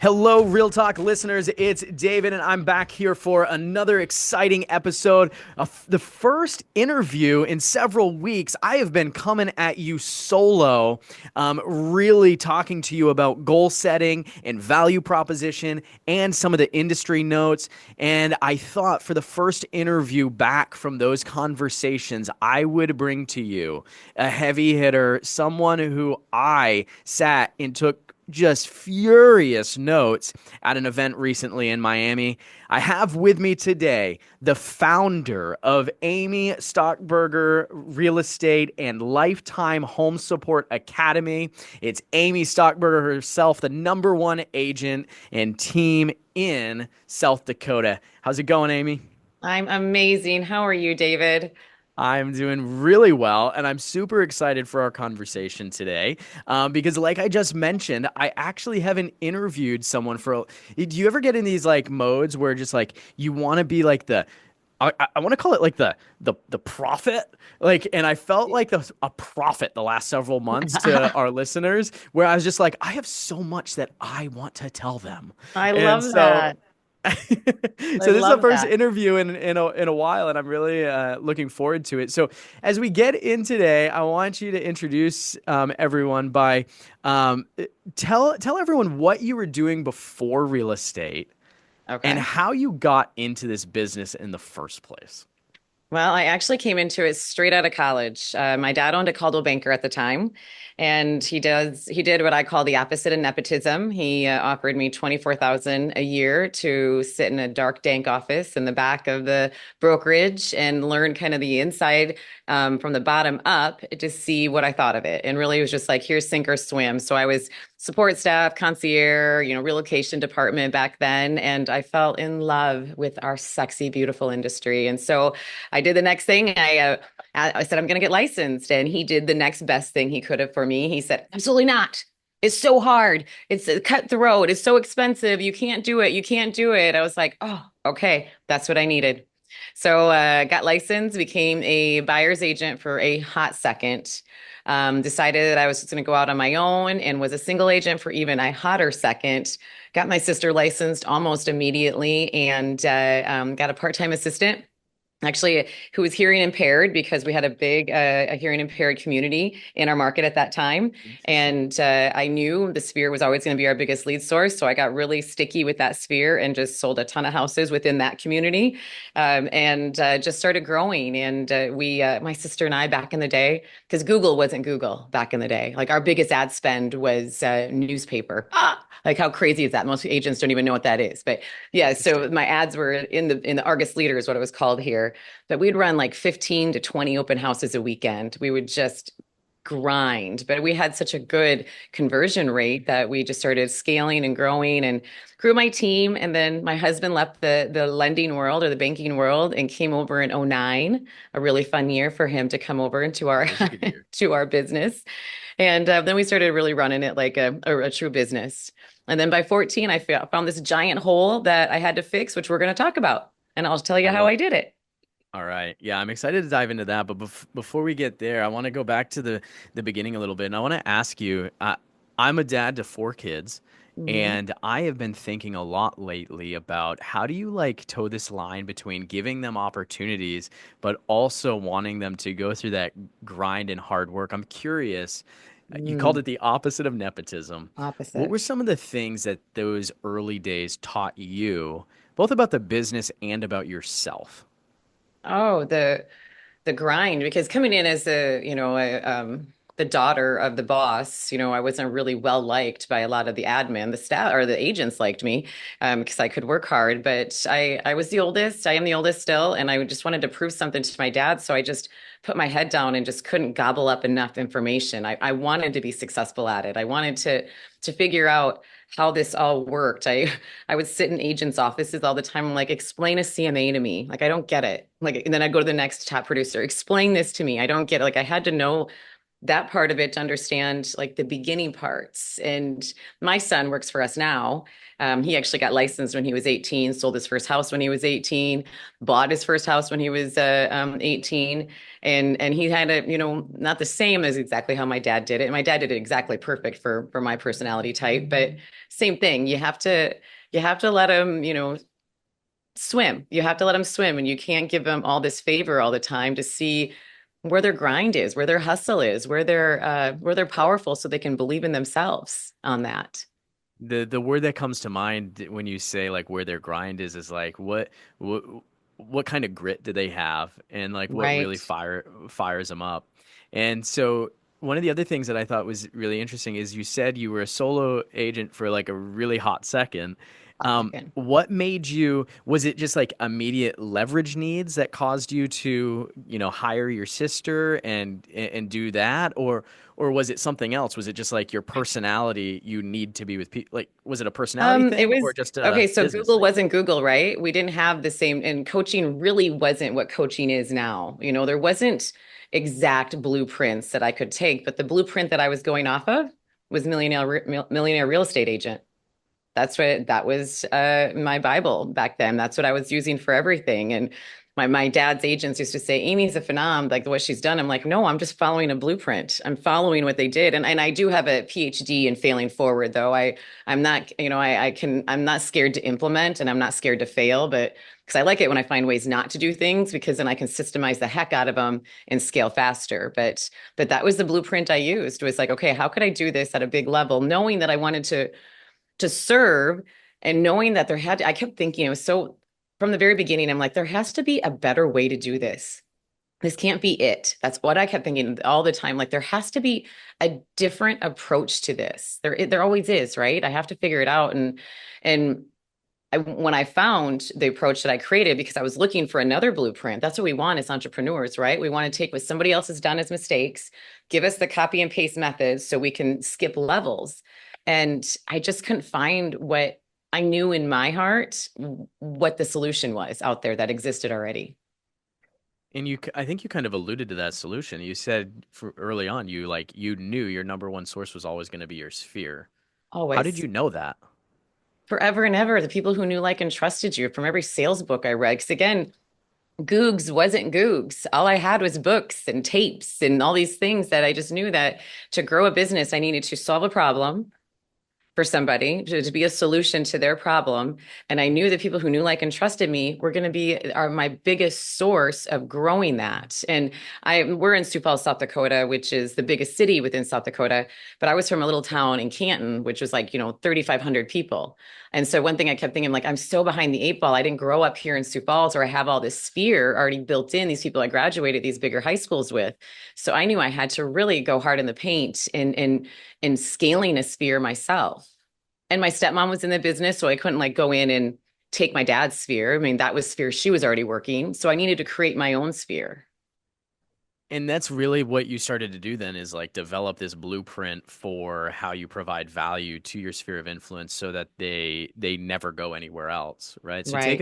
Hello, Real Talk listeners. It's David, and I'm back here for another exciting episode of the first interview in several weeks. I have been coming at you solo, really talking to you about goal setting and value proposition and some of the industry notes. And I thought for the first interview back from those conversations, I would bring to you a heavy hitter, someone who I sat and took just furious notes at an event recently in Miami. I have with me today the founder of Amy Stockburger Real Estate and Lifetime Home Support Academy. It's Amy Stockburger herself, the number one agent and team in South Dakota. How's it going, Amy? I'm amazing. How are you, David? I'm doing really well, and I'm super excited for our conversation today because, like I just mentioned, I actually haven't interviewed someone for. Do you ever get in these like modes where just like you want to be like I want to call it like the prophet, like, and I felt like a prophet the last several months to our listeners, where I was just like, I have so much that I want to tell them, I and love so that. I so this is the love first that. interview in a while, and I'm really looking forward to it. So as we get in today, I want you to introduce everyone by um, tell everyone what you were doing before real estate and Okay. how you got into this business in the first place. Well, I actually came into it straight out of college. My dad owned a Coldwell Banker at the time, and he did what I call the opposite of nepotism. He offered me 24,000 a year to sit in a dark, dank office in the back of the brokerage and learn kind of the inside from the bottom up to see what I thought of it. And really, it was just like, here's sink or swim. So I was support staff, concierge, relocation department back then, and I fell in love with our sexy, beautiful industry. And so I did the next thing. I said, I'm going to get licensed. And he did the next best thing he could have for me. He said, absolutely not. It's so hard. It's cutthroat. It's so expensive. You can't do it. You can't do it. I was like, oh, okay. That's what I needed. So got licensed, became a buyer's agent for a hot second. Decided that I was just going to go out on my own and was a single agent for even a hotter second. Got my sister licensed almost immediately and got a part-time assistant actually who was hearing impaired because we had a big a hearing impaired community in our market at that time, Interesting. and I knew the sphere was always going to be our biggest lead source, so I got really sticky with that sphere and just sold a ton of houses within that community, and just started growing. And we my sister and I back in the day, because Google wasn't Google back in the day, like our biggest ad spend was newspaper. Like how crazy is that? Most agents don't even know what that is, but yeah, so Interesting. my ads were in the Argus Leader is what it was called here. But we'd run like 15 to 20 open houses a weekend. We would just grind, but we had such a good conversion rate that we just started scaling and growing and grew my team. And then my husband left the lending world or the banking world and came over in '09, a really fun year for him to come over into That our is a good year. to our business. And then we started really running it like a true business. And then by 14, I found this giant hole that I had to fix, which we're going to talk about. And I'll tell I you how love. I did it. All right. Yeah, I'm excited to dive into that. But before we get there, I want to go back to the beginning a little bit. And I want to ask you, I'm a dad to four kids, Mhm. and I have been thinking a lot lately about how do you like toe this line between giving them opportunities, but also wanting them to go through that grind and hard work. I'm curious. You called Mm, it the opposite of nepotism. What opposite. were some of the things that those early days taught you, both about the business and about yourself? Oh, the grind, because coming in as the daughter of the boss, I wasn't really well liked by a lot of the admin, the staff or the agents liked me, because I could work hard, but I was the oldest. I am the oldest still, and I just wanted to prove something to my dad, so I just put my head down and just couldn't gobble up enough information. I wanted to be successful at it. I wanted to figure out how this all worked. I would sit in agents' offices all the time. I'm like, explain a CMA to me. Like, I don't get it. Like, and then I'd go to the next top producer, explain this to me. I don't get it. Like, I had to know that part of it to understand like the beginning parts. And my son works for us now. He actually got licensed when he was 18, sold his first house when he was 18, bought his first house when he was 18. And he had a, not the same as exactly how my dad did it. My dad did it exactly perfect for my personality type, but same thing. You have to let him, swim. You have to let them swim, and you can't give them all this favor all the time to see where their grind is, where their hustle is, where they're powerful so they can believe in themselves on that. The word that comes to mind when you say like where their grind is like what what kind of grit do they have, and like what Right. really fires them up. And so one of the other things that I thought was really interesting is you said you were a solo agent for like a really hot second. Second. What made you, was it just like immediate leverage needs that caused you to, hire your sister and do that? Or was it something else? Was it just like your personality, you need to be with people? Like, was it a personality It thing or was just a okay. So business Google thing? wasn't Google, right? We didn't have the same, and coaching really wasn't what coaching is now. There wasn't exact blueprints that I could take, but the blueprint that I was going off of was millionaire real estate agent. That was my Bible back then. That's what I was using for everything. And my dad's agents used to say, Amy's a phenom, like what she's done. I'm like, no, I'm just following a blueprint. I'm following what they did. And I do have a PhD in failing forward, though. I'm not, I'm not scared to implement and I'm not scared to fail, but because I like it when I find ways not to do things because then I can systemize the heck out of them and scale faster. But that was the blueprint I used, was like, okay, how could I do this at a big level, knowing that I wanted to serve, and knowing that I kept thinking it was so, from the very beginning, I'm like, there has to be a better way to do this. This can't be it. That's what I kept thinking all the time. Like there has to be a different approach to this. There always is, right? I have to figure it out. And when I found the approach that I created, because I was looking for another blueprint, that's what we want as entrepreneurs, right? We want to take what somebody else has done as mistakes, give us the copy and paste methods so we can skip levels. And I just couldn't find what I knew in my heart, what the solution was out there that existed already. And I think you kind of alluded to that solution. You said for early on, you knew your number one source was always going to be your sphere. How did Always. you know that? Forever and ever, the people who knew, like, and trusted you from every sales book I read. Because again, Googs wasn't Googs. All I had was books and tapes and all these things that I just knew that to grow a business, I needed to solve a problem for somebody, to be a solution to their problem. And I knew that people who knew, like, and trusted me were going to are my biggest source of growing that. And we're in Sioux Falls, South Dakota, which is the biggest city within South Dakota. But I was from a little town in Canton, which was like, 3,500 people. And so one thing I kept thinking, like, I'm so behind the eight ball. I didn't grow up here in Sioux Falls where I have all this sphere already built in, these people I graduated these bigger high schools with. So I knew I had to really go hard in the paint in scaling a sphere myself. And my stepmom was in the business, so I couldn't like go in and take my dad's sphere. I mean, that was sphere she was already working. So I needed to create my own sphere. And that's really what you started to do then, is like develop this blueprint for how you provide value to your sphere of influence so that they never go anywhere else, right? So Right.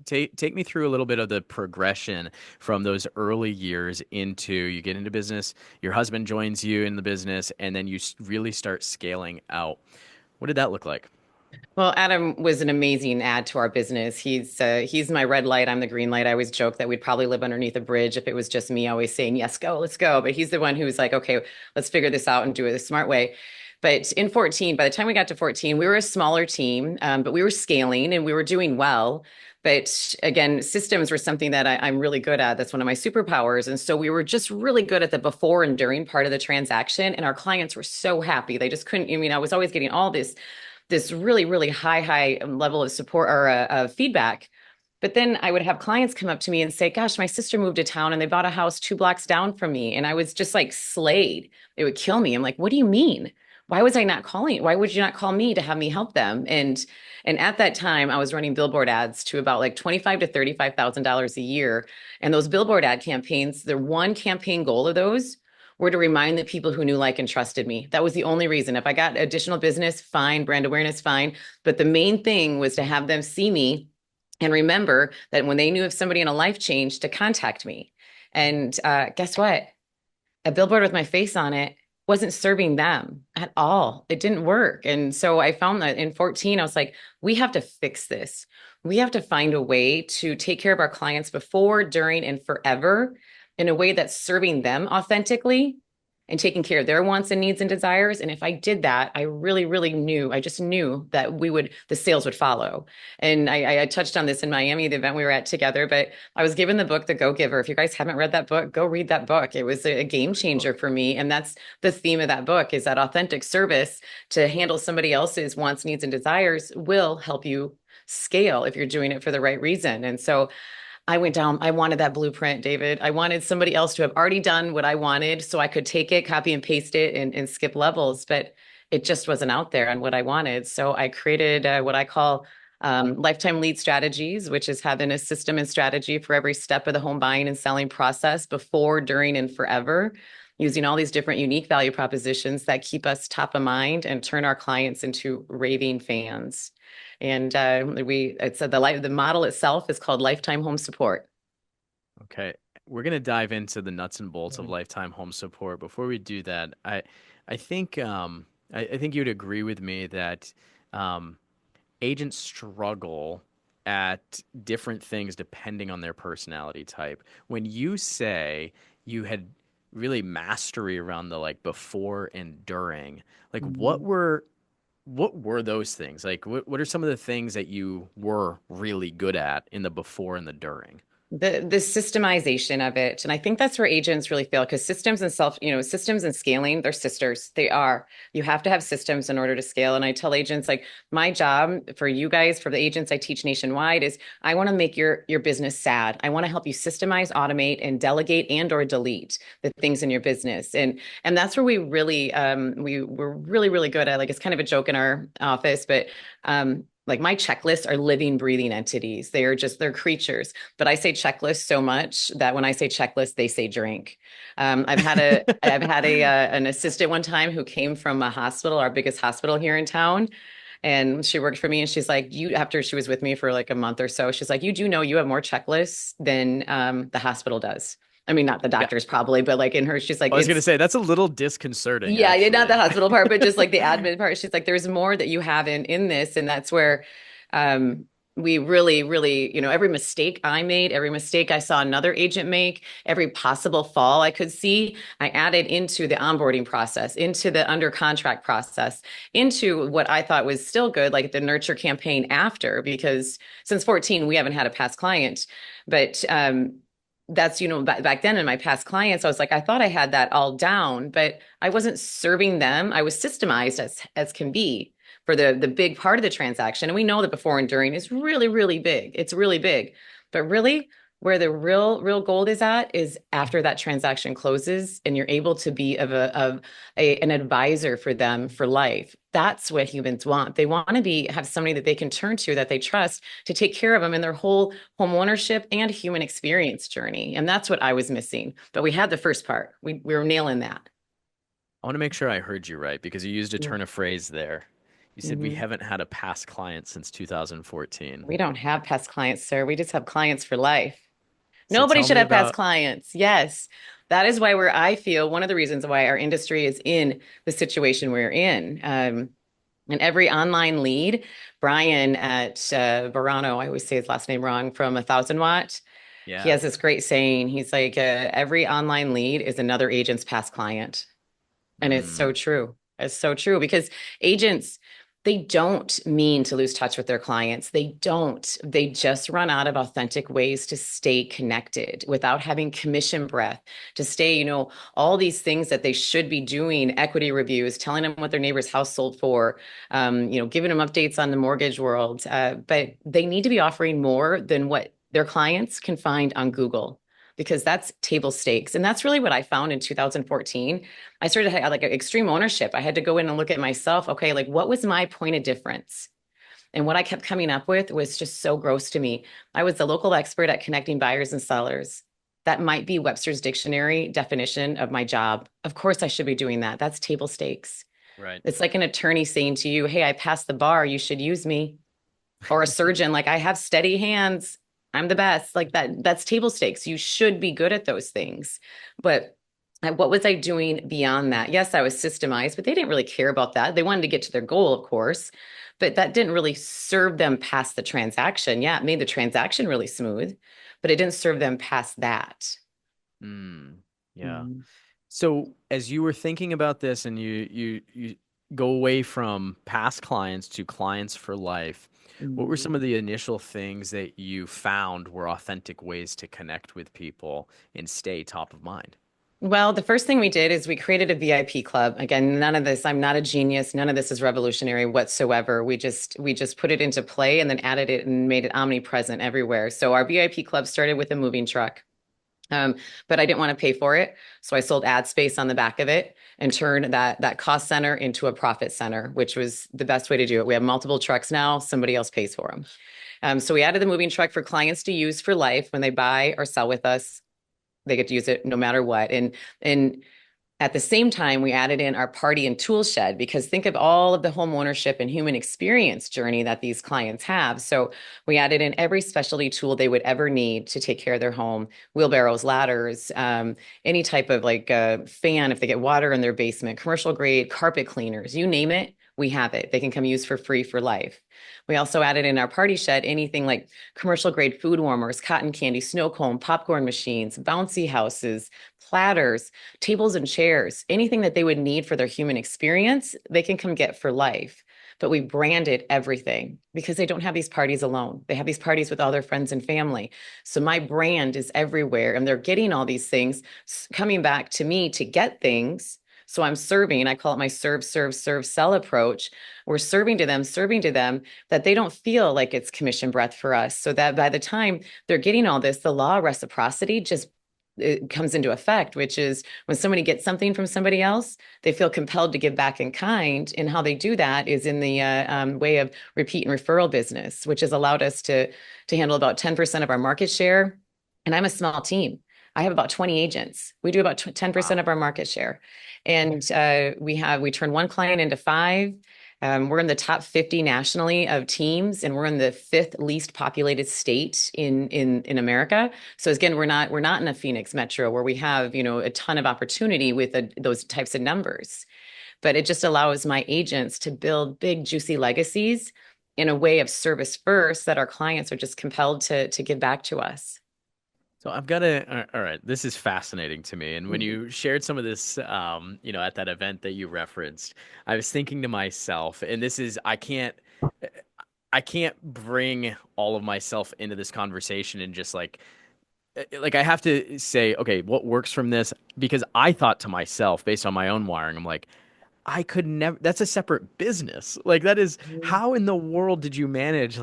take me through a little bit of the progression from those early years into, you get into business, your husband joins you in the business, and then you really start scaling out. What did that look like? Well, Adam was an amazing add to our business. He's my red light. I'm the green light. I always joke that we'd probably live underneath a bridge if it was just me always saying, yes, go, let's go. But he's the one who's like, okay, let's figure this out and do it the smart way. But in 14, by the time we got to 14, we were a smaller team, but we were scaling and we were doing well. But again, systems were something that I'm really good at. That's one of my superpowers. And so we were just really good at the before and during part of the transaction. And our clients were so happy. They just couldn't, I was always getting all this really, really high level of support or feedback. But then I would have clients come up to me and say, gosh, my sister moved to town and they bought a house 2 blocks down from me. And I was just like slayed. It would kill me. I'm like, what do you mean? Why was I not calling? Why would you not call me to have me help them? And at that time, I was running billboard ads to about like 25 to $35,000 a year. And those billboard ad campaigns, the one campaign goal of those were to remind the people who knew, like, and trusted me. That was the only reason. If I got additional business, fine, brand awareness, fine. But the main thing was to have them see me and remember that when they knew of somebody in a life change, to contact me. And guess what? a billboard with my face on it wasn't serving them at all. It didn't work. And so I found that in 14, I was like, we have to fix this. We have to find a way to take care of our clients before, during, and forever in a way that's serving them authentically and taking care of their wants and needs and desires. And if I did that, I really, really knew, I just knew that the sales would follow. And I touched on this in Miami, the event we were at together, but I was given the book, The Go Giver. If you guys haven't read that book, go read that book. It was a game Great changer book. for me. And that's the theme of that book is that authentic service to handle somebody else's wants, needs, and desires will help you scale if you're doing it for the right reason. And so I went down, I wanted that blueprint, David. I wanted somebody else to have already done what I wanted so I could take it, copy and paste it, and skip levels. But it just wasn't out there on what I wanted. So I created what I call lifetime lead strategies, which is having a system and strategy for every step of the home buying and selling process before, during, and forever, using all these different unique value propositions that keep us top of mind and turn our clients into raving fans. And it's the model itself is called lifetime home support. Okay. We're gonna dive into the nuts and bolts of lifetime home support. Before we do that, I think I think you'd agree with me that um, agents struggle at different things depending on their personality type. When you say you had really mastery around the like before and during, like Mhm. what were those things? Like what are some of the things that you were really good at in the before and the during? The systemization of it. And I think that's where agents really fail because systems and scaling, they're sisters. They are. You have to have systems in order to scale. And I tell agents like my job for you guys, for the agents I teach nationwide is I want to make your business sad. I want to help you systemize, automate, and delegate and or delete the things in your business. And that's where we're really, really good at like it's kind of a joke in our office, but like my checklists are living, breathing entities. They're creatures. But I say checklist so much that when I say checklist, they say drink. I've had an assistant one time who came from a hospital, our biggest hospital here in town, and she worked for me. And she's like, you after she was with me for like a month or so, she's like, you do know you have more checklists than the hospital does. I mean, not the Yeah. doctors probably, but like in her, she's like, I was gonna it's say that's a little disconcerting, yeah, not the actually. hospital part, but just like the admin part. She's like, there's more that you have in this, and that's where um, we really, really, every mistake I made, every mistake I saw another agent make, every possible fall I could see, I added into the onboarding process, into the under contract process, into what I thought was still good, like the nurture campaign after, because since 14 we haven't had a past client, but that's back then in my past clients I was like I thought I had that all down but I wasn't serving them. I was systemized as can be for the big part of the transaction, and we know that before and during is really really big. It's really big, but really where the real gold is at is after that transaction closes and you're able to be an advisor for them for life. That's what humans want. They want to have somebody that they can turn to that they trust to take care of them in their whole home ownership and human experience journey. And that's what I was missing. But we had the first part. We were nailing that. I want to make sure I heard you right because you used a turn of phrase there. You said we Mhm. haven't had a past client since 2014. We don't have past clients, sir. We just have clients for life. So Nobody tell should me have past about, clients. Yes. That is I feel one of the reasons why our industry is in the situation we're in. And every online lead, Brian at Verano, I always say his last name wrong, from 1000 Watt, he yeah. has this great saying. He's like, every online lead is another agent's past client. And it's so Mm, true. It's so true because agents, they don't mean to lose touch with their clients. They don't. They just run out of authentic ways to stay connected without having commission breath, to stay, all these things that they should be doing, equity reviews, telling them what their neighbor's house sold for, giving them updates on the mortgage world. But they need to be offering more than what their clients can find on Google because that's table stakes. And that's really what I found in 2014. I started to have like extreme ownership. I had to go in and look at myself. Okay, like what was my point of difference? And what I kept coming up with was just so gross to me. I was the local expert at connecting buyers and sellers. That might be Webster's dictionary definition of my job. Of course, I should be doing that. That's table stakes. right. It's like an attorney saying to you, hey, I passed the bar. You should use me. Or a surgeon, like I have steady hands. I'm the best. Like that's table stakes. You should be good at those things. But What was I doing beyond that? Yes, I was systemized, but they didn't really care about that. They wanted to get to their goal, of course, but that didn't really serve them past the transaction. Yeah, it made the transaction really smooth, but it didn't serve them past that. Mm, yeah. Mhm. So as you were thinking about this and you go away from past clients to clients for life, what were Mhm. some of the initial things that you found were authentic ways to connect with people and stay top of mind? Well, the first thing we did is we created a VIP club. Again, none of this, I'm not a genius. None of this is revolutionary whatsoever. We just put it into play and then added it and made it omnipresent everywhere. So our VIP club started with a moving truck. Um, but I didn't want to pay for it. So I sold ad space on the back of it and turned that cost center into a profit center, which was the best way to do it. We have multiple trucks now, somebody else pays for them. So we added the moving truck for clients to use for life when they buy or sell with us. They get to use it no matter what. And at the same time, we added in our party and tool shed because think of all of the home ownership and human experience journey that these clients have. So we added in every specialty tool they would ever need to take care of their home: wheelbarrows, ladders, any type of like fan if they get water in their basement, commercial grade carpet cleaners, you name it. We have it. They can come use for free for life. We also added in our party shed anything like commercial grade food warmers, cotton candy, snow cone, popcorn machines, bouncy houses, platters, tables and chairs, anything that they would need for their human experience, they can come get for life. But we branded everything because they don't have these parties alone. They have these parties with all their friends and family. So my brand is everywhere and they're getting all these things coming back to me to get things. So I'm serving, I call it my serve, serve, serve, sell approach. We're serving to them that they don't feel like it's commission breath for us. So that by the time they're getting all this, the law of reciprocity just it comes into effect, which is when somebody gets something from somebody else, they feel compelled to give back in kind. And how they do that is in the way of repeat and referral business, which has allowed us to handle about 10% of our market share. And I'm a small team. I have about 20 agents. We do about 10% Wow. of our market share. And we turn one client into five. We're in the top 50 nationally of teams, and we're in the fifth least populated state in America. So again, we're not in a Phoenix metro where we have a ton of opportunity with those types of numbers, but it just allows my agents to build big juicy legacies in a way of service first that our clients are just compelled to give back to us. So I've got to, all right, this is fascinating to me. And when Mhm. you shared some of this, at that event that you referenced, I was thinking to myself, and this is, I can't bring all of myself into this conversation and just like I have to say, okay, what works from this? Because I thought to myself, based on my own wiring, I'm like, I could never, that's a separate business. Like that is how in the world did you manage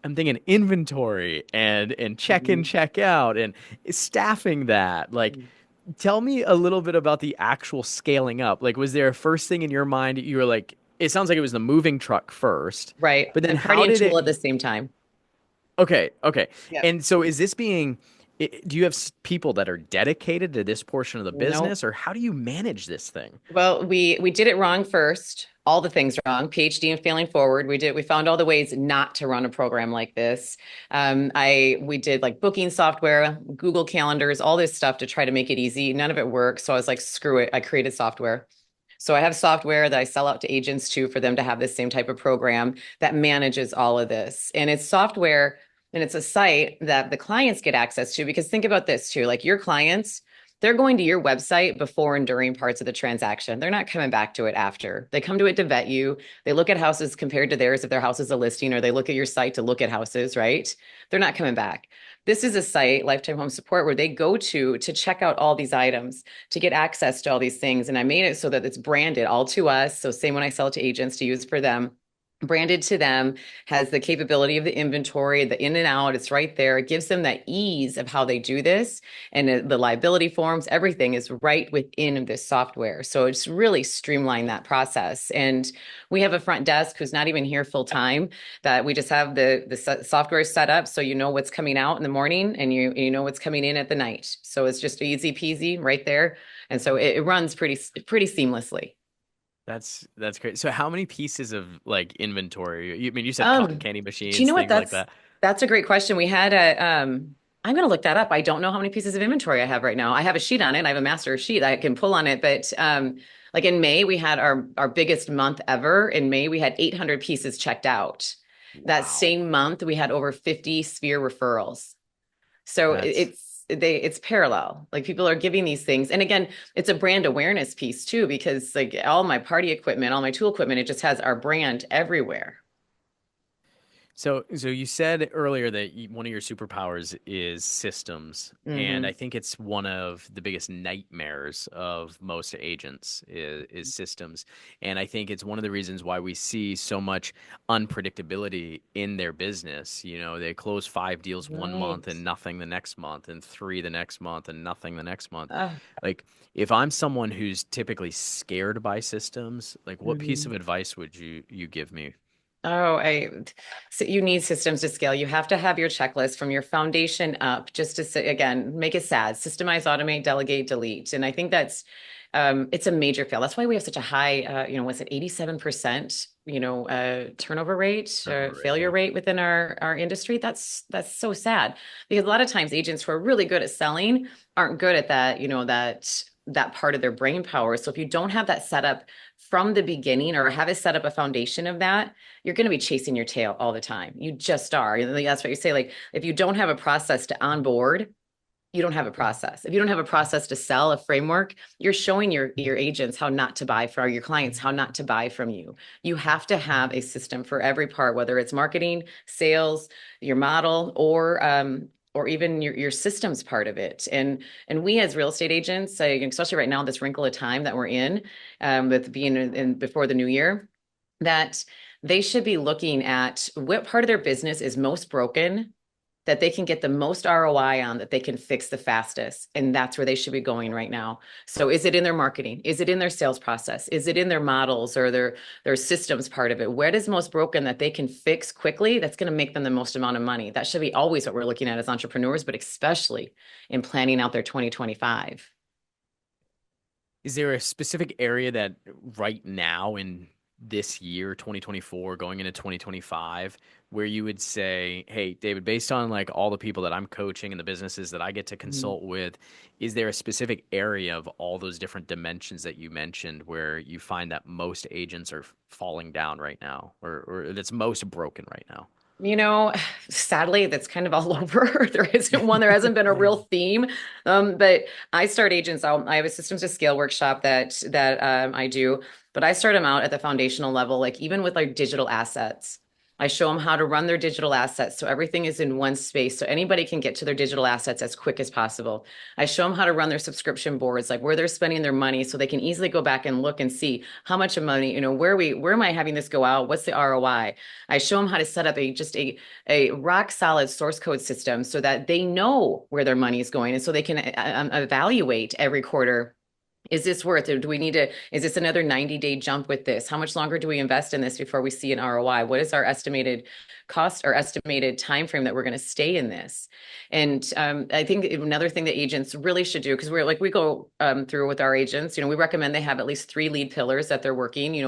I'm thinking inventory and check in, Mhm. check out and staffing that. Like Mhm. tell me a little bit about the actual scaling up. Like was there a first thing in your mind you were like it sounds like it was the moving truck first, Right. but then And party how and did tool at it the same time. Okay, okay. Yep. And so is this being do you have people that are dedicated to this portion of the No. business or how do you manage this thing? Well, we did it wrong first. All the things wrong. PhD and failing forward. We found all the ways not to run a program like this. We did like booking software, Google calendars, all this stuff to try to make it easy. None of it worked. So I was like, screw it. I created software. So I have software that I sell out to agents too for them to have this same type of program that manages all of this. And it's software and it's a site that the clients get access to because think about this too, like your clients, they're going to your website before and during parts of the transaction. They're not coming back to it after. They come to it to vet you. They look at houses compared to theirs if their house is a listing, or they look at your site to look at houses, right? They're not coming back. This is a site, Lifetime Home Support, where they go to check out all these items, to get access to all these things. And I made it so that it's branded all to us. So same when I sell it to agents to use for them, branded to them, has the capability of the inventory, the in and out. It's right there. It gives them that ease of how they do this. And the liability forms, everything is right within this software. So it's really streamlined that process. And we have a front desk who's not even here full time, that we just have the software set up so you know what's coming out in the morning and you know what's coming in at the night. So it's just easy peasy right there. And so it runs pretty seamlessly. That's great. So how many pieces of like inventory? I mean, you said cotton Um, candy do you machines, know what things like that. that's a great question. We had a I'm going to look that up. I don't know how many pieces of inventory I have right now. I have a sheet on it. I have a master sheet I can pull on it. But like in May, we had our biggest month ever. In May, we had 800 pieces checked out. That Wow. same month, we had over 50 sphere referrals. So That's it's parallel. Like people are giving these things. And again, it's a brand awareness piece too, because like all my party equipment, all my tool equipment, it just has our brand everywhere. So you said earlier that one of your superpowers is systems, and I Hmm. think it's one of the biggest nightmares of most agents is systems. And I think it's one of the reasons why we see so much unpredictability in their business. You know, they close 5 deals one month Right. and nothing the next month, and three the next month and nothing the next month. Uh, Like, if I'm someone who's typically scared by systems, like what piece of mhm. advice would you give me? Oh, so you need systems to scale. You have to have your checklist from your foundation up just to say, again, make it SaaS, systemize, automate, delegate, delete. And I think that's, it's a major fail. That's why we have such a high, was it 87%, turnover rate, Turnover rate, failure yeah. rate within our industry. That's so sad because a lot of times agents who are really good at selling aren't good at that, that part of their brain power. So if you don't have that set up from the beginning or have it set up a foundation of that, you're going to be chasing your tail all the time. You just are. That's what you say. Like, if you don't have a process to onboard, you don't have a process. If you don't have a process to sell a framework, you're showing your agents how not to buy from your clients, how not to buy from you. You have to have a system for every part, whether it's marketing, sales, your model, or even your systems part of it. And we as real estate agents, especially right now, this wrinkle of time that we're in, with being in before the new year, that they should be looking at what part of their business is most broken that they can get the most ROI on, that they can fix the fastest. And that's where they should be going right now. So is it in their marketing? Is it in their sales process? Is it in their models or their systems part of it? Where is most broken that they can fix quickly? That's going to make them the most amount of money. That should be always what we're looking at as entrepreneurs, but especially in planning out their 2025. Is there a specific area that right now in this year, 2024, going into 2025, where you would say, hey, David, based on like all the people that I'm coaching and the businesses that I get to consult with, is there a specific area of all those different dimensions that you mentioned where you find that most agents are falling down right now or that's most broken right now? You know, sadly, that's kind of all over. There isn't one, there hasn't been a real theme. But I start agents out. I have a systems to scale workshop that I do, but I start them out at the foundational level, like even with like digital assets. I show them how to run their digital assets. So everything is in one space. So anybody can get to their digital assets as quick as possible. I show them how to run their subscription boards, like where they're spending their money so they can easily go back and look and see how much of money, where am I having this go out? What's the ROI? I show them how to set up a rock solid source code system so that they know where their money is going and so they can evaluate every quarter. Is this worth it? Do we need to, is this another 90-day jump with this? How much longer do we invest in this before we see an ROI? What is our estimated cost or estimated time frame that we're going to stay in this? And I think another thing that agents really should do, because we go through with our agents, we recommend they have at least 3 lead pillars that they're working,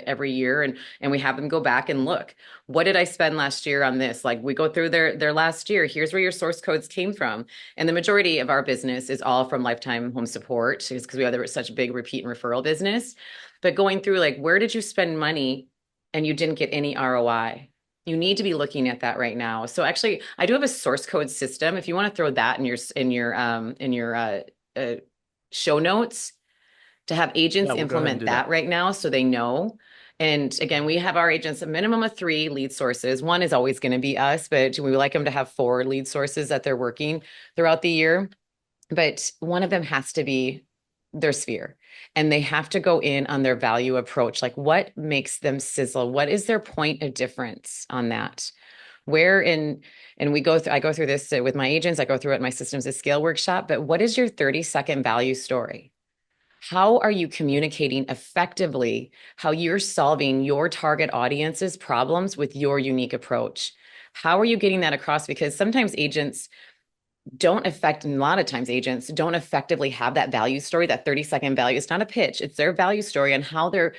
every year, and we have them go back and look. What did I spend last year on this? Like we go through their last year. Here's where your source codes came from. And the majority of our business is all from lifetime home support because we have such a big repeat and referral business. But going through like, where did you spend money and you didn't get any ROI? You need to be looking at that right now. So actually, I do have a source code system. If you want to throw that in your show notes to have Yeah, agents we'll go ahead and implement do that. that right now so they know. And again, we have our agents a minimum of 3 lead sources. One is always going to be us, but we like them to have 4 lead sources that they're working throughout the year. But one of them has to be their sphere. And they have to go in on their value approach. Like what makes them sizzle? What is their point of difference on that? Where in, and I go through this with my agents, I go through it in my systems of scale workshop, but what is your 30-second value story? How are you communicating effectively how you're solving your target audience's problems with your unique approach? How are you getting that across? Because sometimes agents don't affect, and a lot of times agents don't effectively have that value story, that 30-second value. It's not a pitch, it's their value story and how they're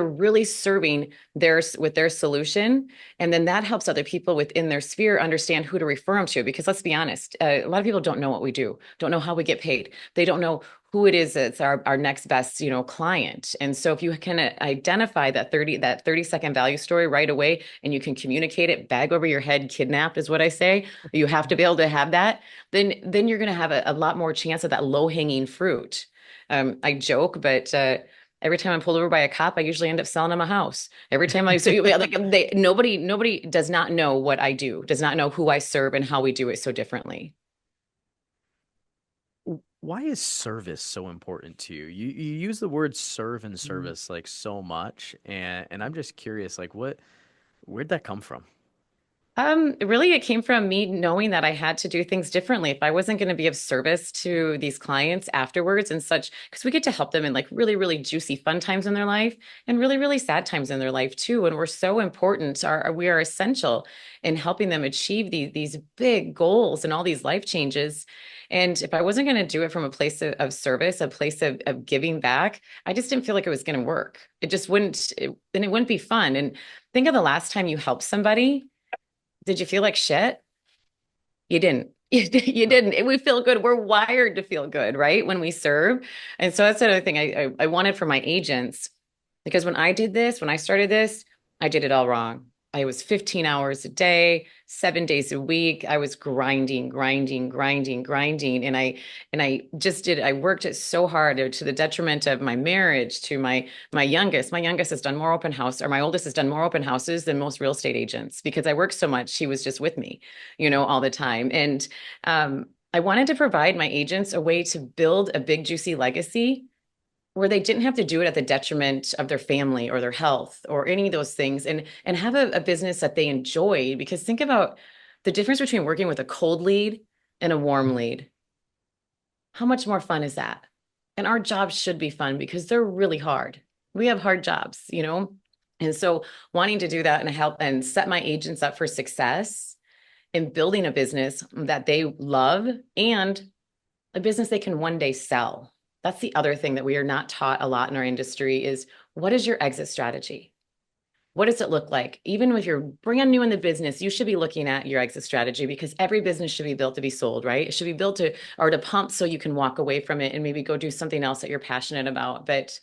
really serving theirs with their solution. And then that helps other people within their sphere understand who to refer them to. Because let's be honest, a lot of people don't know what we do, don't know how we get paid. They don't know who it is that's our next best, client. And so if you can identify that 30-second value story right away, and you can communicate it, bag over your head, kidnapped is what I say. You have to be able to have that, then you're going to have a lot more chance of that low hanging fruit. I joke, but every time I'm pulled over by a cop, I usually end up selling them a house. Every time I so like nobody does not know what I do, does not know who I serve and how we do it so differently. Why is service so important to you? You use the word serve and Mhm. service like so much, and I'm just curious, like where'd that come from? Really, it came from me knowing that I had to do things differently if I wasn't going to be of service to these clients afterwards and such, because we get to help them in like really, really juicy, fun times in their life and really, really sad times in their life too. And we're so important. We are essential in helping them achieve these big goals and all these life changes. And if I wasn't going to do it from a place of service, a place of giving back, I just didn't feel like it was going to work. It just wouldn't, then it wouldn't be fun. And think of the last time you helped somebody. Did you feel like shit? You didn't. You No. didn't. We feel good. We're wired to feel good, right? When we serve. And so that's another thing I wanted for my agents, because when I started this, I did it all wrong. I was 15 hours a day, 7 days a week. I was grinding, grinding, grinding, grinding. And I just did, I worked it so hard to the detriment of my marriage, to my youngest. My youngest has done more open house, or my oldest has done more open houses than most real estate agents because I worked so much. She was just with me, all the time. And I wanted to provide my agents a way to build a big, juicy legacy where they didn't have to do it at the detriment of their family or their health or any of those things, and have a business that they enjoy. Because think about the difference between working with a cold lead and a warm lead. How much more fun is that? And our jobs should be fun because they're really hard. We have hard jobs. And so wanting to do that and help and set my agents up for success in building a business that they love and a business they can one day sell. That's the other thing that we are not taught a lot in our industry is, what is your exit strategy? What does it look like? Even if you're brand new in the business, you should be looking at your exit strategy, because every business should be built to be sold, right? It should be built to pump so you can walk away from it and maybe go do something else that you're passionate about. But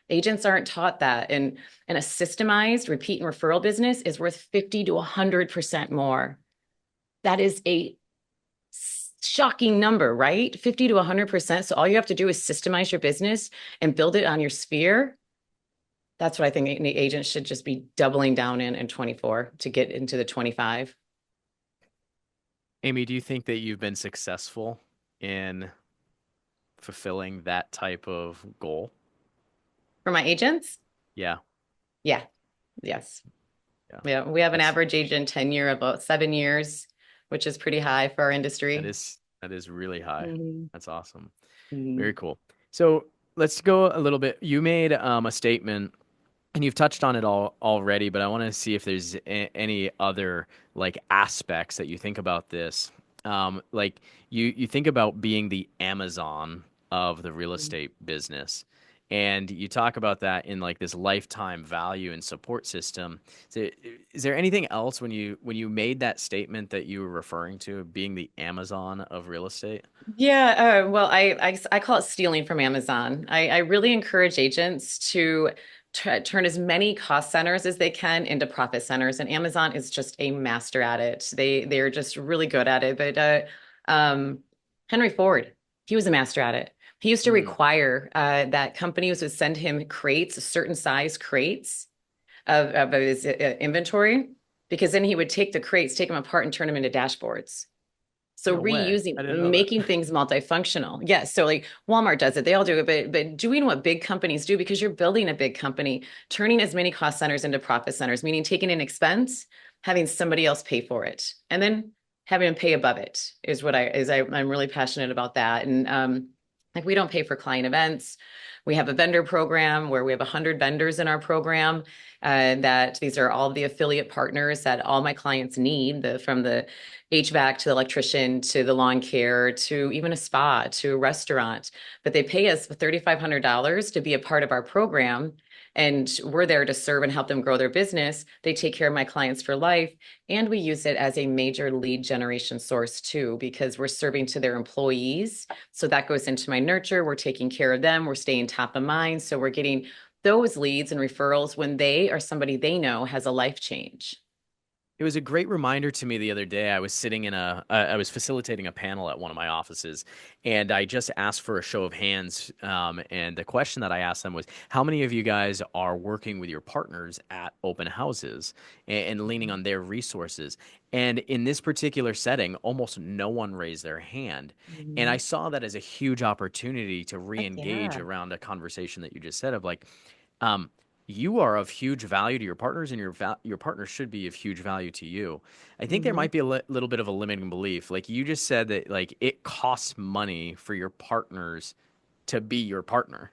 agents aren't taught that. And a systemized repeat and referral business is worth 50 to 100% more. That is a shocking number, right? 50 to 100%. So all you have to do is systemize your business and build it on your sphere. That's what I think agents should just be doubling down in 24 to get into the 25. Amy, do you think that you've been successful in fulfilling that type of goal? For my agents, Yeah, yeah, yes. yeah. Yeah, we have an That's average agent tenure of about 7 years, which is pretty high for our that industry. is that is really high. Mhm. That's awesome. Very Mhm. cool. So let's go a little bit. You made a statement, and you've touched on it all already, but I want to see if there's any other like aspects that you think about this. Like you think about being the Amazon of the real estate business, and you talk about that in like this lifetime value and support system. So, is there anything else when you made that statement that you were referring to being the Amazon of real estate? Yeah, well, I call it stealing from Amazon. I really encourage agents to turn as many cost centers as they can into profit centers, and Amazon is just a master at it. They're just really good at it. But Henry Ford, he was a master at it. He used to Mm, require that companies would send him crates, certain size crates of his inventory, because then he would take the crates, take them apart, and turn them into dashboards. So no way. I reusing, didn't know that. making things multifunctional. Yes. So like Walmart does it. They all do it, but doing what big companies do, because you're building a big company, turning as many cost centers into profit centers, meaning taking an expense, having somebody else pay for it, and then having them pay above it is what I'm really passionate about that. And Like we don't pay for client events. We have a vendor program where we have 100 vendors in our program. That these are all the affiliate partners that all my clients need, from the HVAC to the electrician to the lawn care to even a spa to a restaurant. But they pay us $3,500 to be a part of our program. And we're there to serve and help them grow their business. They take care of my clients for life. And we use it as a major lead generation source too, because we're serving to their employees. So that goes into my nurture. We're taking care of them. We're staying top of mind. So we're getting those leads and referrals when they or somebody they know has a life change. It was a great reminder to me the other day. I was sitting in I was facilitating a panel at one of my offices, and I just asked for a show of hands. And the question that I asked them was, how many of you guys are working with your partners at open houses and leaning on their resources? And in this particular setting, almost no one raised their hand. And I Mhm. saw that as a huge opportunity to Heck re-engage yeah. around a conversation that you just said of like, um, you are of huge value to your partners, and your partners should be of huge value to you. I think there Hmm. might be a little bit of a limiting belief. Like you just said that like it costs money for your partners to be your partner.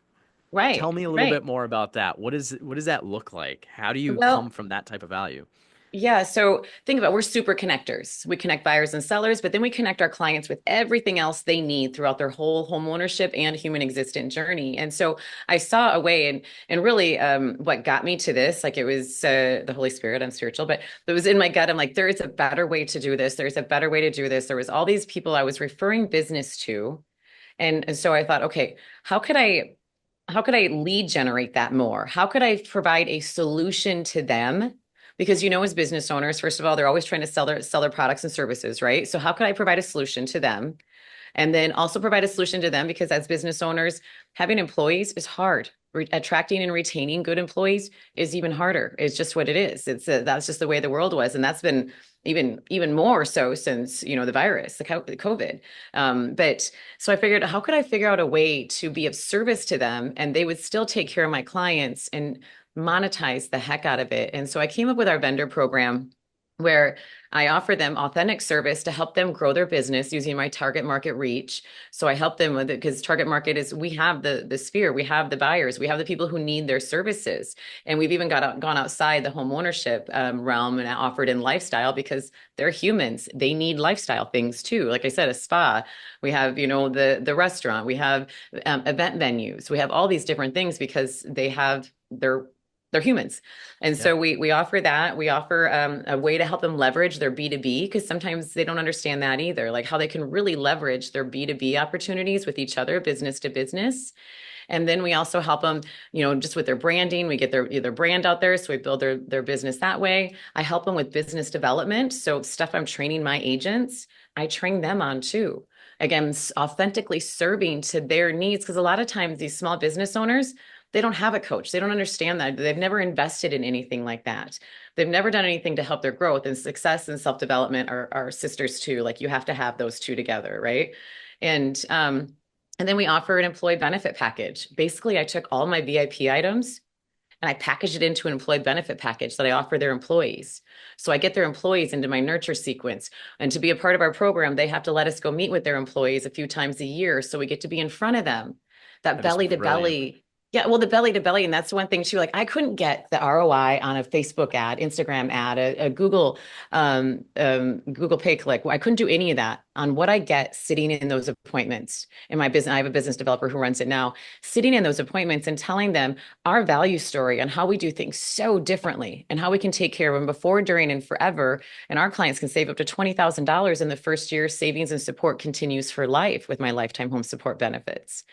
Right, Tell me a little right. bit more about that. What does that look like? How do you come Well, from that type of value? yeah, so think about we're super connectors. We connect buyers and sellers, but then we connect our clients with everything else they need throughout their whole home ownership and human existent journey. And so I saw a way, and really what got me to this, like it was the Holy Spirit, I'm spiritual, but it was in my gut. I'm like, there is a better way to do this. There's a better way to do this. There was all these people I was referring business to. And so I thought, okay, how could I how could I lead generate that more? How could I provide a solution to them? Because as business owners, first of all, they're always trying to sell their products and services, right? So how could I provide a solution to them? And then also provide a solution to them because as business owners, having employees is hard. Attracting and retaining good employees is even harder. It's just what it is. That's just the way the world was, and that's been even more so since the virus, the COVID. But so I figured, how could I figure out a way to be of service to them, and they would still take care of my clients and monetize the heck out of it. And so I came up with our vendor program where I offer them authentic service to help them grow their business using my target market reach. So I help them with it because target market is we have the sphere, we have the buyers, we have the people who need their services, and we've even gone outside the home ownership realm and offered in lifestyle because they're humans. They need lifestyle things too. Like I said, a spa. We have the restaurant. We have event venues. We have all these different things because they're humans. And Yeah. so we offer that. We offer a way to help them leverage their B2B because sometimes they don't understand that either, like how they can really leverage their B2B opportunities with each other, business to business. And then we also help them, just with their branding. We get their brand out there. So we build their business that way. I help them with business development. So stuff I'm training my agents, I train them on too. Again, authentically serving to their needs. Because a lot of times these small business owners, they don't have a coach. They don't understand that. They've never invested in anything like that. They've never done anything to help their growth, and success and self-development are sisters too. Like you have to have those two together, right? And and then we offer an employee benefit package. Basically, I took all my VIP items and I packaged it into an employee benefit package that I offer their employees. So I get their employees into my nurture sequence. And to be a part of our program, they have to let us go meet with their employees a few times a year. So we get to be in front of them. That That is belly to brilliant. belly. Yeah, well, the belly to belly. And that's one thing too. Like I couldn't get the ROI on a Facebook ad, Instagram ad, a Google pay click. I couldn't do any of that on what I get sitting in those appointments in my business. I have a business developer who runs it now, sitting in those appointments and telling them our value story and how we do things so differently and how we can take care of them before, during, and forever. And our clients can save up to $20,000 in the first year. Savings and support continues for life with my lifetime home support benefits.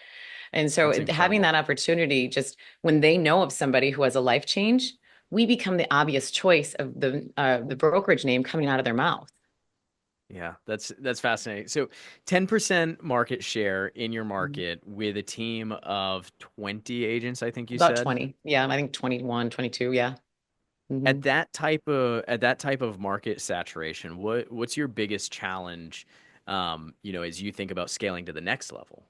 And so That's having incredible. that opportunity, just when they know of somebody who has a life change, we become the obvious choice of the brokerage name coming out of their mouth. Yeah, that's fascinating. So 10% market share in your market with a team of 20 agents, I think you About said. 20. Yeah, I think 21, 22. Yeah. Hmm. At that type of market saturation, what's your biggest challenge, as you think about scaling to the next level?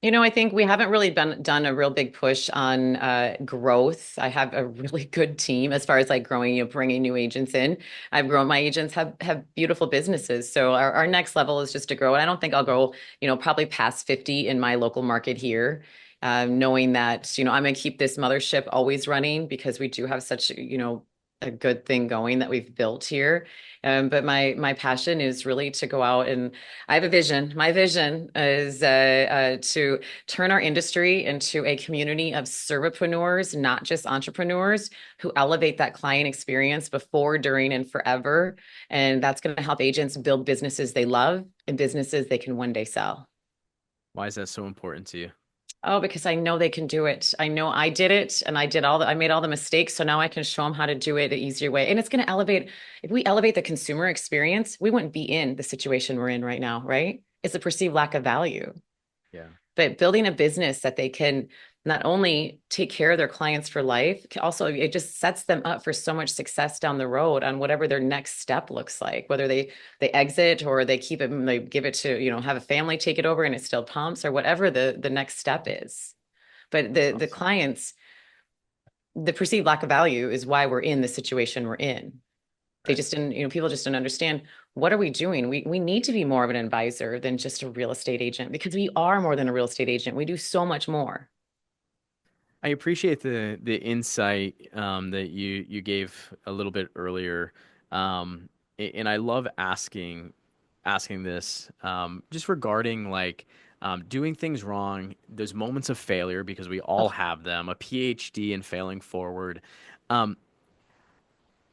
I think we haven't really done a real big push on growth. I have a really good team as far as like growing, bringing new agents in. I've grown my agents have beautiful businesses. So our next level is just to grow. And I don't think I'll go, probably past 50 in my local market here. Knowing that, I'm going to keep this mothership always running because we do have such, a good thing going that we've built here. But my passion is really to go out and I have a vision. My vision is to turn our industry into a community of servapreneurs, not just entrepreneurs, who elevate that client experience before, during, and forever. And that's going to help agents build businesses they love and businesses they can one day sell. Why is that so important to you? Oh, because I know they can do it. I know I did it and I made all the mistakes. So now I can show them how to do it the easier way. And it's going to elevate, if we elevate the consumer experience, we wouldn't be in the situation we're in right now, right? It's a perceived lack of value. Yeah. But building a business that they can not only take care of their clients for life, also it just sets them up for so much success down the road on whatever their next step looks like, whether they exit or they keep it, they give it to, have a family take it over and it still pumps or whatever the next step is. But That's the awesome. clients, the perceived lack of value is why we're in the situation we're in. They Right. just didn't, people just didn't understand what are we doing? We need to be more of an advisor than just a real estate agent because we are more than a real estate agent. We do so much more. I appreciate the insight that you gave a little bit earlier, and I love asking this just regarding like doing things wrong, those moments of failure because we all Oh, have them, a PhD in failing forward. Um,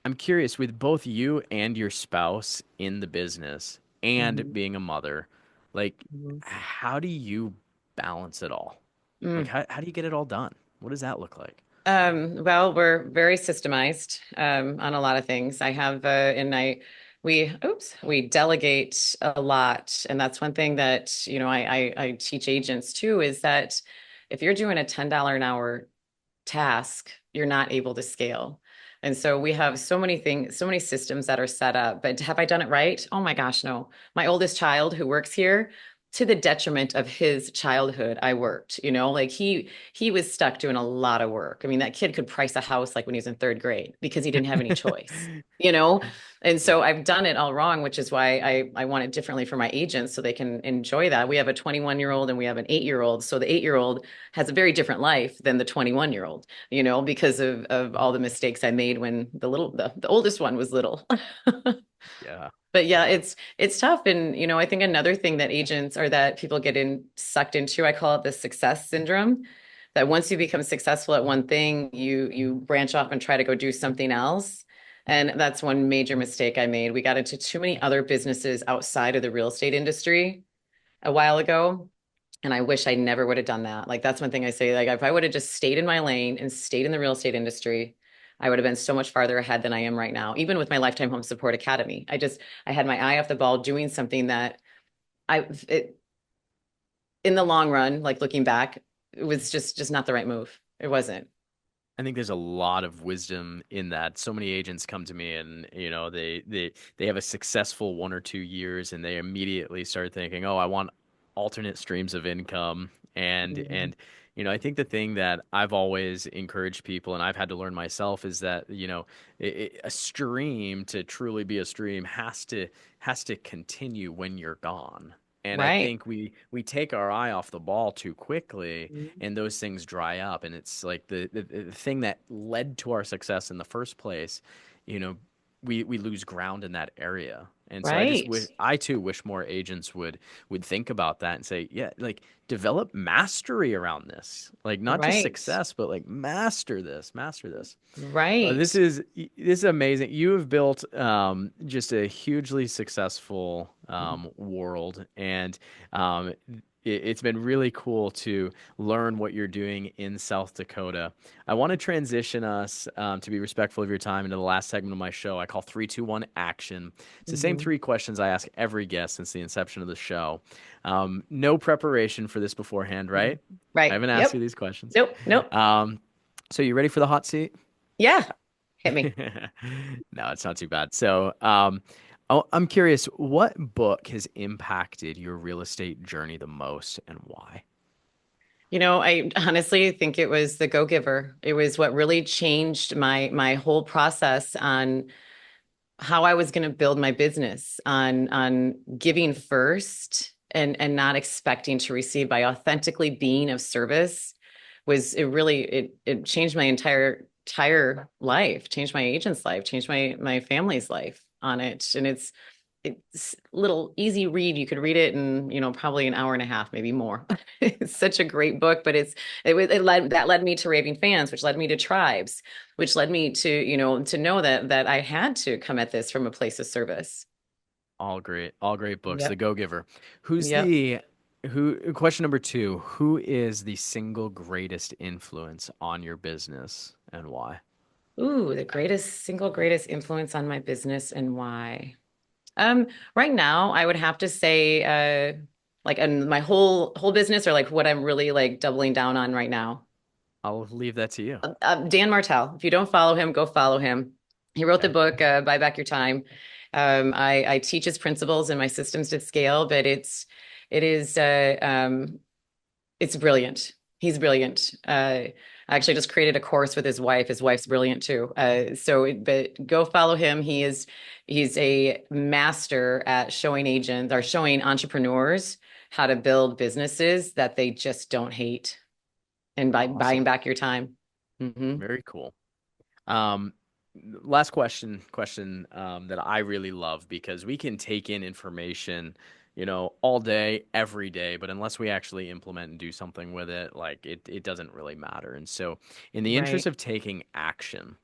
I'm curious with both you and your spouse in the business and mhm, being a mother, like mhm. how do you balance it all? Like Mm. how do you get it all done? What does that look like? Well, we're very systemized on a lot of things. I have, and I, we delegate a lot, and that's one thing that I teach agents too is that if you're doing a $10 an hour task, you're not able to scale. And so we have so many things, so many systems that are set up. But have I done it right? Oh my gosh, no. My oldest child who works here, to the detriment of his childhood, I worked, like he was stuck doing a lot of work. I mean, that kid could price a house like when he was in third grade because he didn't have any choice, you know? And so Yeah. I've done it all wrong, which is why I want it differently for my agents so they can enjoy that. We have a 21-year-old and we have an 8-year-old. So the 8-year-old has a very different life than the 21-year-old, because of all the mistakes I made when the oldest one was little. Yeah. But yeah, Yeah. it's tough. And I think another thing that agents or that people get in sucked into, I call it the success syndrome, that once you become successful at one thing, you branch off and try to go do something else. And that's one major mistake I made. We got into too many other businesses outside of the real estate industry a while ago. And I wish I never would have done that. Like that's one thing I say, like if I would have just stayed in my lane and stayed in the real estate industry, I would have been so much farther ahead than I am right now. Even with my Lifetime Home Support Academy, I had my eye off the ball doing something that it, in the long run, like looking back, it was just not the right move. It wasn't. I think there's a lot of wisdom in that. So many agents come to me and, they have a successful 1 or 2 years and they immediately start thinking, "Oh, I want alternate streams of income." Mhm. And I think the thing that I've always encouraged people and I've had to learn myself is that, a stream to truly be a stream has to continue when you're gone. And I Right. think we take our eye off the ball too quickly Mhm. and those things dry up and it's like the thing that led to our success in the first place, you know we lose ground in that area. And so Right. I too wish more agents would think about that and say, yeah, like develop mastery around this, like not just Right. success but like master this. Right. This is amazing. You have built just a hugely successful world, and it's been really cool to learn what you're doing in South Dakota. I want to transition us to be respectful of your time into the last segment of my show. I call 3, 2, 1 action. It's the same Mhm. 3 questions I ask every guest since the inception of the show. No preparation for this beforehand, Mhm. right? I Right. haven't asked you Yep. these questions. Nope. Nope. Um, so you ready for the hot seat? Yeah. Hit me. No, it's not too bad. So, I'm curious, what book has impacted your real estate journey the most and why? I honestly think it was the Go-Giver. It was what really changed my whole process on how I was going to build my business on giving first and not expecting to receive by authentically being of service was it really it changed my entire life, changed my agent's life, changed my family's life on it. And it's a little easy read. You could read it in, probably an hour and a half, maybe more. It's such a great book, but it led me to Raving Fans, which led me to Tribes, which led me to, to know that I had to come at this from a place of service. All great books. The Yep. Go-Giver. Who's Yep. the who question number 2, who is the single greatest influence on your business and why? Ooh, single greatest influence on my business and why? Um, right now, I would have to say, like, in my whole business, or like what I'm really like doubling down on right now. I'll leave that to you. Dan Martell. If you don't follow him, go follow him. He wrote the Okay. book, Buy Back Your Time. I teach his principles in my systems to scale, but it's brilliant. He's brilliant. I actually just created a course with his wife. His wife's brilliant too. But go follow him. He's a master at showing agents or showing entrepreneurs how to build businesses that they just don't hate, and by buying Awesome. back your time. Hmm. Very cool. Um, last question that I really love because we can take in information, all day, every day, but unless we actually implement and do something with it, like it doesn't really matter. And so, in the interest Right. of taking action,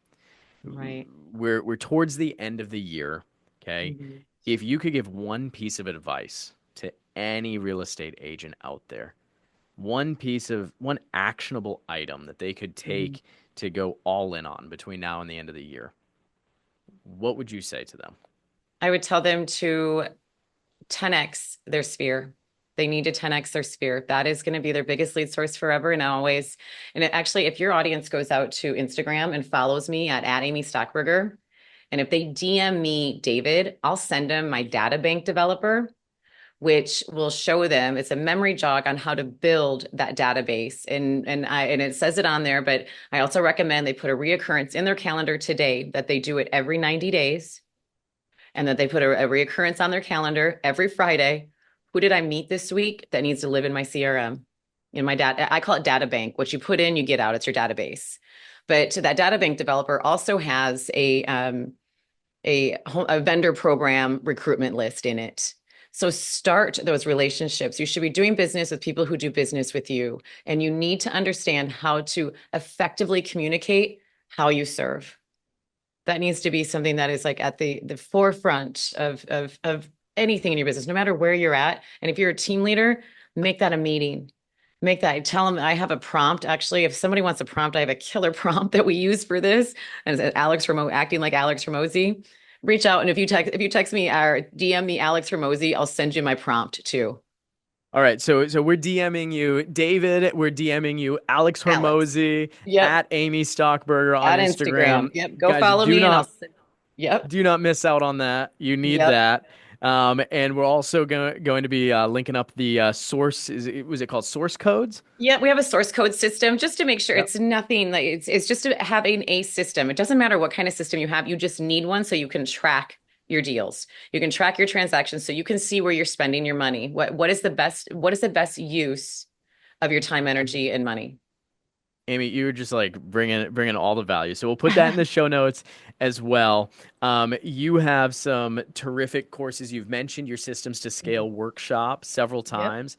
Right. we're towards the end of the year, okay? Hmm. If you could give one piece of advice to any real estate agent out there, one actionable item that they could Hmm. take to go all in on between now and the end of the year, what would you say to them? I would tell them to 10x their sphere. They need to 10x their sphere. That is going to be their biggest lead source forever and always. And actually, if your audience goes out to Instagram and follows me at Amy Stockburger, and if they DM me David, I'll send them my data bank developer, which will show them it's a memory jog on how to build that database. And it says it on there, but I also recommend they put a reoccurrence in their calendar today that they do it every 90 days and that they put a reoccurrence on their calendar every Friday. Who did I meet this week that needs to live in my CRM? In my data, I call it data bank. What you put in, you get out. It's your database. But that data bank developer also has a vendor program recruitment list in it. So start those relationships. You should be doing business with people who do business with you, and you need to understand how to effectively communicate how you serve. That needs to be something that is like at the forefront of anything in your business, no matter where you're at. And if you're a team leader, make that a meeting. Make that, tell them I have a prompt. Actually, if somebody wants a prompt, I have a killer prompt that we use for this. And it's Alex Ramo acting like Alex Ramosi. Reach out, and if you text me or DM me Alex Ramosi, I'll send you my prompt too. All right, so we're DMing you, David. We're DMing you, Alex Alex. Hormozy Yep. at Amy Stockburger on At Instagram. Instagram. Yep. Go Guys, follow me and I'll send. Yep. do not miss out on that. You need Yep. that. And we're also going to be linking up the source. Was it called source codes? Yeah, we have a source code system just to make sure Yep. it's nothing like it's just to having a system. It doesn't matter what kind of system you have, you just need one so you can track your deals. You can track your transactions so you can see where you're spending your money. What is the best use of your time, energy, and money? Amy, you were just like bringing all the value. So we'll put that in the show notes as well. You have some terrific courses. You've mentioned your systems to scale workshop several Yep. times.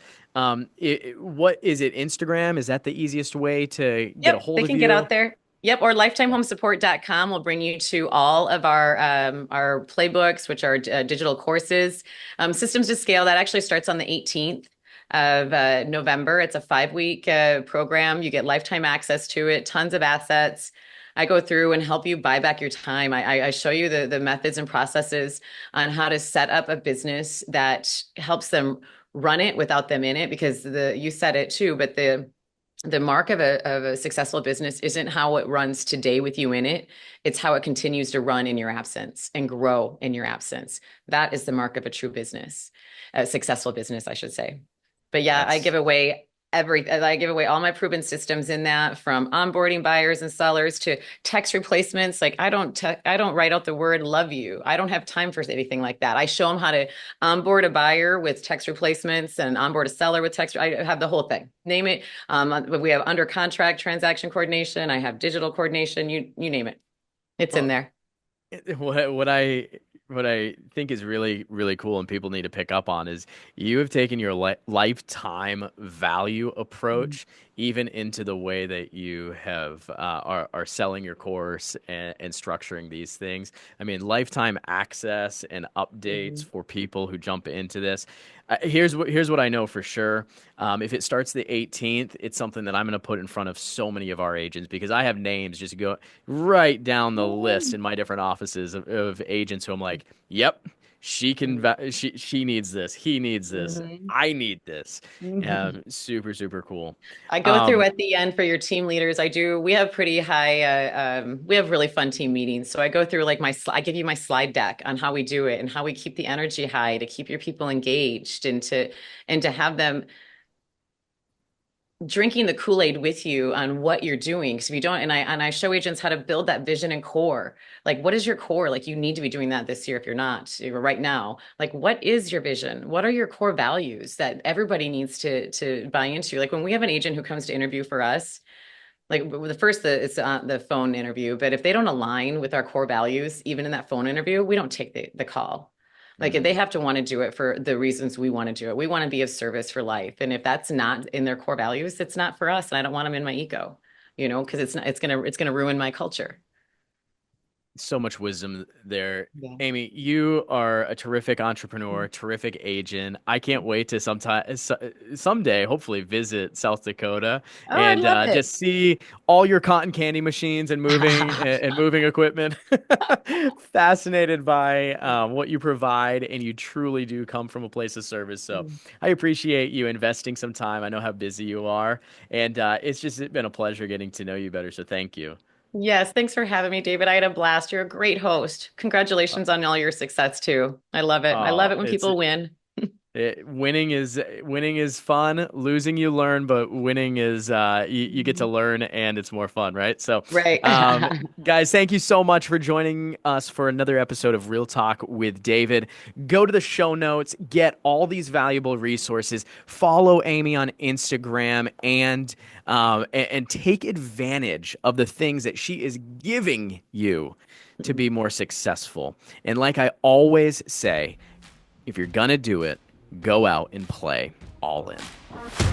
What is it? Instagram? Is that the easiest way to get a Yep, hold they of can get you? out there. Yep, or lifetimehomesupport.com will bring you to all of our playbooks, which are digital courses. Systems to Scale, that actually starts on the 18th of November. It's a 5-week program. You get lifetime access to it, tons of assets. I go through and help you buy back your time. I show you the methods and processes on how to set up a business that helps them run it without them in it, because you said it too, but the mark of a successful business isn't how it runs today with you in it. It's how it continues to run in your absence and grow in your absence. That is the mark of a true business, a successful business, I should say. But yeah, I That's give away I give away all my proven systems in that, from onboarding buyers and sellers to text replacements. Like I don't write out the word love you. I don't have time for anything like that. I show them how to onboard a buyer with text replacements and onboard a seller with text. I have the whole thing. Name it. We have under contract transaction coordination. I have digital coordination. You name it. It's in Well, there. what I think is really really cool and people need to pick up on is you have taken your lifetime value Mhm. approach even into the way that you have are selling your course and structuring these things. I mean, lifetime access and updates Mhm. for people who jump into this. Here's what I know for sure. If it starts the 18th, it's something that I'm going to put in front of so many of our agents because I have names just go right down the list in my different offices of agents who I'm like, yep, she needs this, he needs this, Mhm. I need this. Mhm. Super super cool. I go through Um, at the end for your team leaders. We have pretty high, we have really fun team meetings. So I go through like I give you my slide deck on how we do it and how we keep the energy high to keep your people engaged and to have them drinking the Kool-Aid with you on what you're doing. Because if you don't, and I show agents how to build that vision and core. Like, what is your core? Like, you need to be doing that this year if you're not right now. Like, what is your vision? What are your core values that everybody needs to buy into? Like, when we have an agent who comes to interview for us, like it's the phone interview, but if they don't align with our core values, even in that phone interview, we don't take the call. Like they mhm. have to want to do it for the reasons we want to do it. We want to be of service for life. And if that's not in their core values, it's not for us. And I don't want them in my ego, because it's gonna ruin my culture. So much wisdom there. Yeah. Amy, you are a terrific entrepreneur, terrific agent. I can't wait to someday, hopefully, visit South Dakota Oh, I'd and love it. just see all your cotton candy machines and moving equipment. Fascinated by what you provide, and you truly do come from a place of service. So I appreciate you investing some time. I know how busy you are, and it's just been a pleasure getting to know you better. So thank you. Yes, thanks for having me, David. I had a blast. You're a great host. Uh, Congratulations on all your success too. I love it. I love Oh, it when people win. winning is fun. Losing you learn, but winning is you get to learn and it's more fun, right? So, Right. um, guys, thank you so much for joining us for another episode of Real Talk with David. Go to the show notes, get all these valuable resources. Follow Amy on Instagram and take advantage of the things that she is giving you to be more successful. And like I always say, if you're gonna do it, go out and play all in.